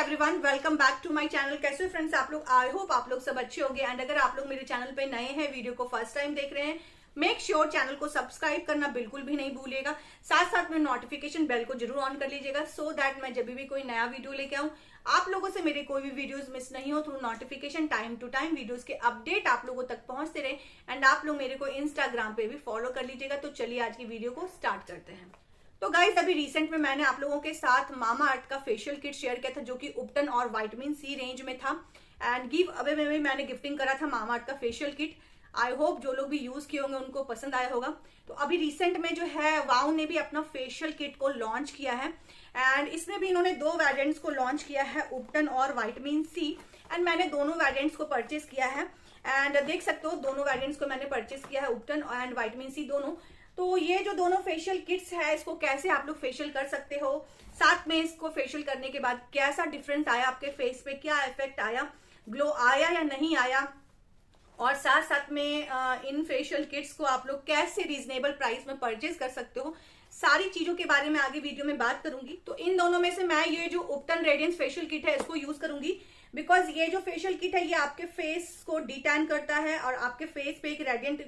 Everyone, welcome back to my channel. कैसे हो friends आप लोग? आई होप आप लोग सब अच्छे होंगे। एंड अगर आप लोग मेरे चैनल पे नए हैं, वीडियो को फर्स्ट टाइम देख रहे हैं, मेक श्योर चैनल को सब्सक्राइब करना बिल्कुल भी नहीं भूलिएगा। साथ साथ में नोटिफिकेशन बेल को जरूर ऑन कर लीजिएगा, सो दैट मैं जब भी कोई नया वीडियो लेके आऊं आप लोगों से मेरे कोई भी वीडियोस मिस नहीं हो। Through notification time to time videos के अपडेट आप लोगों तक पहुंचते रहे। एंड आप लोग मेरे को इंस्टाग्राम पे भी फॉलो कर लीजिएगा। तो चलिए आज की वीडियो को स्टार्ट करते हैं। तो गाइज अभी रिसेंट में मैंने आप लोगों के साथ मामा अर्थ का फेशियल किट शेयर किया था, जो कि उपटन और विटामिन सी रेंज में था। एंड गिव अवे में भी मैंने गिफ्टिंग करा था मामा अर्थ का फेशियल किट। आई होप जो लोग भी यूज किए होंगे उनको पसंद आया होगा। तो अभी रिसेंट में जो है वाओ ने भी अपना फेशियल किट को लॉन्च किया है। एंड इसमें भी इन्होंने दो वेरिएंट्स को लॉन्च किया है, उपटन और विटामिन सी। एंड मैंने दोनों वेरिएंट्स को परचेस किया है। एंड देख सकते हो दोनों वेरिएंट्स को मैंने परचेस किया है, उपटन एंड विटामिन सी दोनों। तो ये जो दोनों फेशियल किट्स है, इसको कैसे आप लोग फेशियल कर सकते हो, साथ में इसको फेशियल करने के बाद कैसा डिफरेंस आया आपके फेस पे, क्या इफेक्ट आया, ग्लो आया या नहीं आया, और साथ साथ में इन फेशियल किट्स को आप लोग कैसे रीजनेबल प्राइस में परचेज कर सकते हो, सारी चीजों के बारे में आगे वीडियो में बात करूंगी। तो इन दोनों में से मैं ये जो उपटन रेडियंस फेशियल किट है इसको यूज करूंगी, बिकॉज ये जो फेशियल किट है ये आपके फेस को डिटैन करता है और आपके फेस पे एक रेडियंट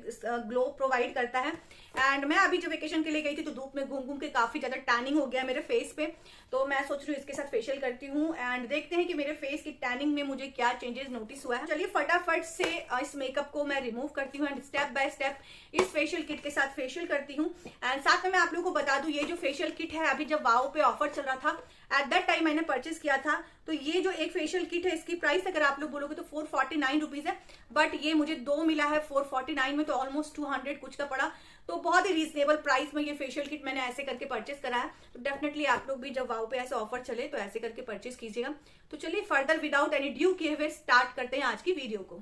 ग्लो प्रोवाइड करता है। एंड मैं अभी जो वेकेशन के लिए गई थी तो धूप में घूम घूम के काफी ज्यादा टैनिंग हो गया मेरे फेस पे। तो मैं सोच रही हूँ इसके साथ फेशियल करती हूँ एंड देखते हैं कि मेरे फेस की टैनिंग में मुझे क्या चेंजेस नोटिस हुआ है। चलिए फटाफट से इस मेकअप को मैं रिमूव करती हूँ एंड स्टेप बाय स्टेप इस फेशियल किट के साथ फेशियल करती हूँ। एंड साथ में मैं आप लोगों को बता दूं, ये जो फेशियल किट है अभी जब वाओ पे ऑफर चल रहा था एट दैट टाइम मैंने परचेस किया था। तो ये जो एक फेशियल किट है इसकी प्राइस अगर आप लोग बोलोगे तो 449 रुपीज है, बट ये मुझे दो मिला है 449 में, तो ऑलमोस्ट 200 कुछ का पड़ा। तो बहुत ही रीजनेबल प्राइस में ये फेशियल किट मैंने ऐसे करके परचेस करा है। तो डेफिनेटली आप लोग भी जब वाओ पे ऐसे ऑफर चले तो ऐसे करके परचेस कीजिएगा। तो चलिए फर्दर विदाउट एनी ड्यू किए हुए स्टार्ट करते हैं आज की वीडियो को।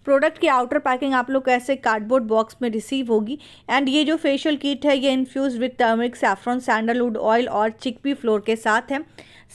प्रोडक्ट की आउटर पैकिंग आप लोग को ऐसे कार्डबोर्ड बॉक्स में रिसीव होगी। एंड ये जो फेशियल किट है ये infuse with turmeric, saffron, sandalwood oil और चिकपी फ्लोर के साथ है।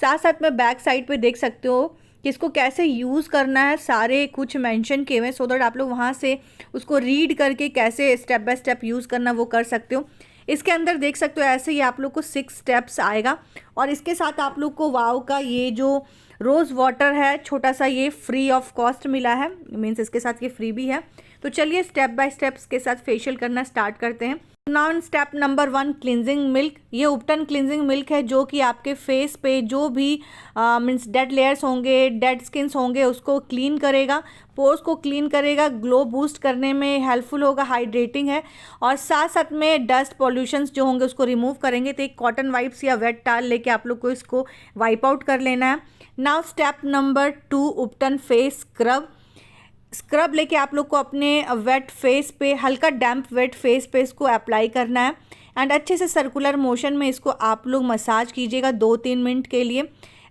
साथ साथ में बैक साइड पे देख सकते हो कि इसको कैसे यूज़ करना है, सारे कुछ मेंशन किए हुए, सो दैट आप लोग वहाँ से उसको रीड करके कैसे स्टेप बाय स्टेप यूज़ करना वो कर सकते हो। इसके अंदर देख सकते हो ऐसे ही आप लोग को 6 स्टेप्स आएगा। और इसके साथ आप लोग को वाओ का ये जो रोज़ वाटर है छोटा सा, ये फ्री ऑफ कॉस्ट मिला है, मीन्स इसके साथ ये फ्री भी है। तो चलिए स्टेप बाय स्टेप्स के साथ फेशियल करना स्टार्ट करते हैं। Now step number 1, cleansing milk. ये उपटन क्लिनजिंग मिल्क है जो कि आपके फेस पे जो भी मीन्स डेड लेयर्स होंगे, डेड स्किन्स होंगे, उसको क्लीन करेगा, पोर्स को क्लीन करेगा, ग्लो बूस्ट करने में हेल्पफुल होगा, हाइड्रेटिंग है, और साथ साथ में डस्ट पॉल्यूशंस जो होंगे उसको रिमूव करेंगे। तो एक कॉटन वाइप्स या वेट टाल लेके आप लोग को इसको वाइप आउट कर लेना है। Now step number 2, ubtan face scrub. Scrub लेके आप लोग को अपने वेट फेस पे, हल्का डैम्प वेट फेस पे इसको अप्लाई करना है। एंड अच्छे से सर्कुलर मोशन में इसको आप लोग मसाज कीजिएगा 2-3 मिनट के लिए।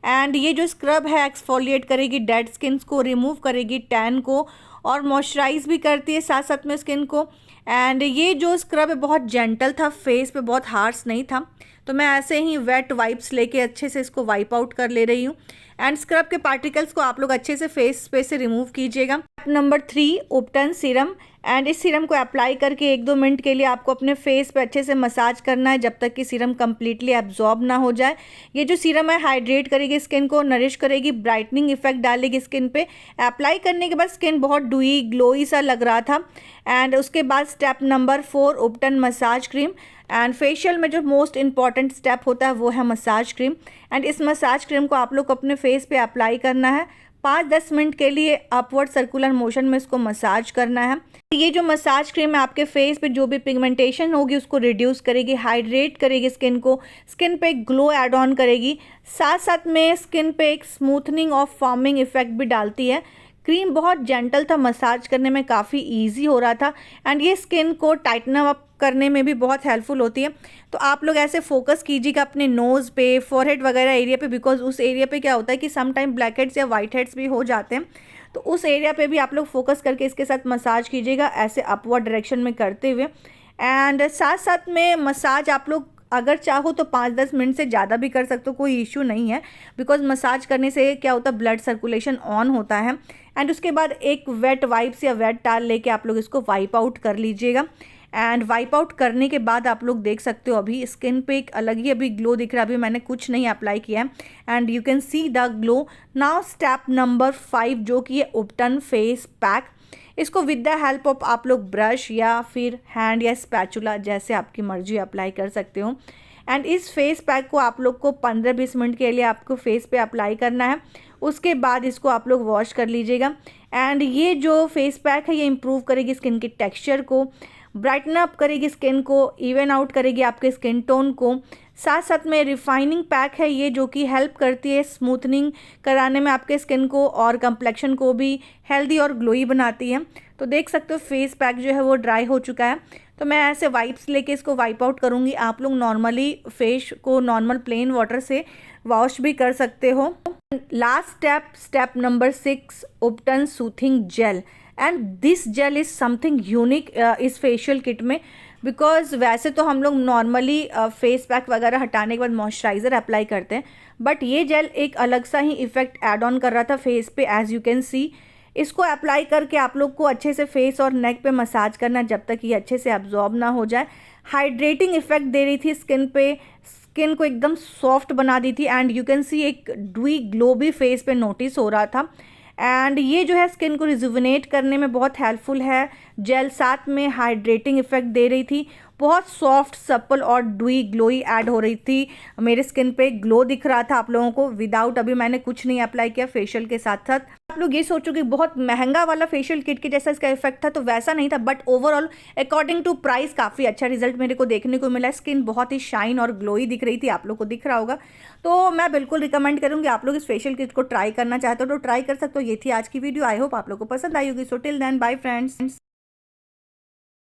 एंड ये जो स्क्रब है एक्सफोलिएट करेगी डेड स्किन्स को, रिमूव करेगी टैन को, और मॉइस्चराइज भी करती है साथ साथ में स्किन को। एंड ये जो स्क्रब है बहुत जेंटल था, फेस पे बहुत हार्श नहीं था। तो मैं ऐसे ही वेट वाइप्स लेके अच्छे से इसको वाइप आउट कर ले रही हूँ। एंड स्क्रब के पार्टिकल्स को आप लोग अच्छे से फेस पे से रिमूव कीजिएगा। Number 3, ubtan serum. एंड इस सीरम को अप्लाई करके 1-2 मिनट के लिए आपको अपने फेस पे अच्छे से मसाज करना है जब तक कि सीरम कम्प्लीटली एब्जॉर्ब ना हो जाए। ये जो सीरम है हाइड्रेट करेगी स्किन को, नरिश करेगी, ब्राइटनिंग इफेक्ट डालेगी स्किन पे। अप्लाई करने के बाद स्किन बहुत डुई ग्लोई सा लग रहा था। एंड उसके बाद step number 4, ubtan massage cream. And facial में जो मोस्ट इंपॉर्टेंट स्टेप होता है वो है मसाज क्रीम। एंड इस मसाज क्रीम को आप लोग अपने फेस पे अप्लाई करना है। 5-10 मिनट के लिए अपवर्ड सर्कुलर मोशन में इसको मसाज करना है। ये जो मसाज क्रीम है आपके फेस पे जो भी पिगमेंटेशन होगी उसको रिड्यूस करेगी, हाइड्रेट करेगी स्किन को, स्किन पे ग्लो एड ऑन करेगी, साथ साथ में स्किन पे एक स्मूथनिंग और फॉर्मिंग इफेक्ट भी डालती है। क्रीम बहुत जेंटल था, मसाज करने में काफ़ी इजी हो रहा था। एंड ये स्किन को टाइटन अप करने में भी बहुत हेल्पफुल होती है। तो आप लोग ऐसे फोकस कीजिएगा अपने नोज़ पे, फॉरहेड वगैरह एरिया पे, बिकॉज उस एरिया पे क्या होता है कि सम टाइम ब्लैक हेड्स या वाइट हेड्स भी हो जाते हैं। तो उस एरिया पे भी आप लोग फोकस करके इसके साथ मसाज कीजिएगा ऐसे अपवर्ड डायरेक्शन में करते हुए। एंड साथ साथ में मसाज आप लोग अगर चाहो तो 5-10 मिनट से ज़्यादा भी कर सकते हो, कोई इशू नहीं है, बिकॉज मसाज करने से क्या होता है ब्लड सर्कुलेशन ऑन होता है। एंड उसके बाद एक वेट वाइप्स या वेट टाल लेके आप लोग इसको वाइप आउट कर लीजिएगा। एंड वाइप आउट करने के बाद आप लोग देख सकते हो अभी स्किन पे एक अलग ही अभी ग्लो दिख रहा है। अभी मैंने कुछ नहीं अप्लाई किया है and you can see the glow. Now step number 5 जो कि है उपटन फेस पैक। इसको विद द हेल्प ऑफ आप लोग ब्रश या फिर हैंड या स्पैचुला जैसे आपकी मर्जी अप्लाई कर सकते हो। एंड इस फेस पैक को आप लोग को 15-20 मिनट के लिए आपको फेस पे अप्लाई करना है। उसके बाद इसको आप लोग वॉश कर लीजिएगा। एंड ये जो फेस पैक है ये इम्प्रूव करेगी स्किन की टेक्सचर को, ब्राइटन अप करेगी स्किन को, इवन आउट करेगी आपके स्किन टोन को। साथ साथ में रिफाइनिंग पैक है ये जो कि हेल्प करती है स्मूथनिंग कराने में आपके स्किन को, और कंप्लेक्शन को भी हेल्दी और ग्लोई बनाती है। तो देख सकते हो फेस पैक जो है वो ड्राई हो चुका है। तो मैं ऐसे वाइप्स लेके इसको वाइप आउट करूँगी। आप लोग नॉर्मली फेस को नॉर्मल प्लेन वाटर से वॉश भी कर सकते हो। Last step number 6 ubtan soothing gel. And this gel is something unique इस फेशियल किट में, बिकॉज वैसे तो हम लोग नॉर्मली फेस पैक वगैरह हटाने के बाद मॉइस्चराइज़र अप्लाई करते हैं, बट ये जेल एक अलग सा ही इफेक्ट ऐड ऑन कर रहा था फेस पे। एज यू कैन सी इसको अप्लाई करके आप लोग को अच्छे से फेस और नेक पे मसाज करना जब तक ये अच्छे से एब्जॉर्ब ना हो जाए। हाइड्रेटिंग इफेक्ट दे रही थी स्किन पे, स्किन को एकदम सॉफ्ट बना दी थी। एंड यू कैन सी एक ड्वी ग्लो भी फेस पे नोटिस हो रहा था। एंड ये जो है स्किन को रिजुविनेट करने में बहुत हेल्पफुल है जेल। साथ में हाइड्रेटिंग इफेक्ट दे रही थी, बहुत सॉफ्ट सप्पल और ड्वी ग्लोई ऐड हो रही थी। मेरे स्किन पे ग्लो दिख रहा था आप लोगों को विदाउट अभी मैंने कुछ नहीं अप्लाई किया फेशियल के साथ साथ। आप लोग ये सोचोगे बहुत महंगा वाला फेशियल किट के जैसा इसका इफेक्ट था, तो वैसा नहीं था, but overall according to price काफ़ी अच्छा रिजल्ट मेरे को देखने को मिला। स्किन बहुत ही शाइन और ग्लोई दिख रही थी, आप लोग को दिख रहा होगा। तो मैं बिल्कुल रिकमेंड करूँगी आप लोग इस फेशियल किट को ट्राई करना चाहते हो तो ट्राई कर सकते हो। ये थी आज की वीडियो। आई होप आप लोग को पसंद आई होगी। So till then bye friends.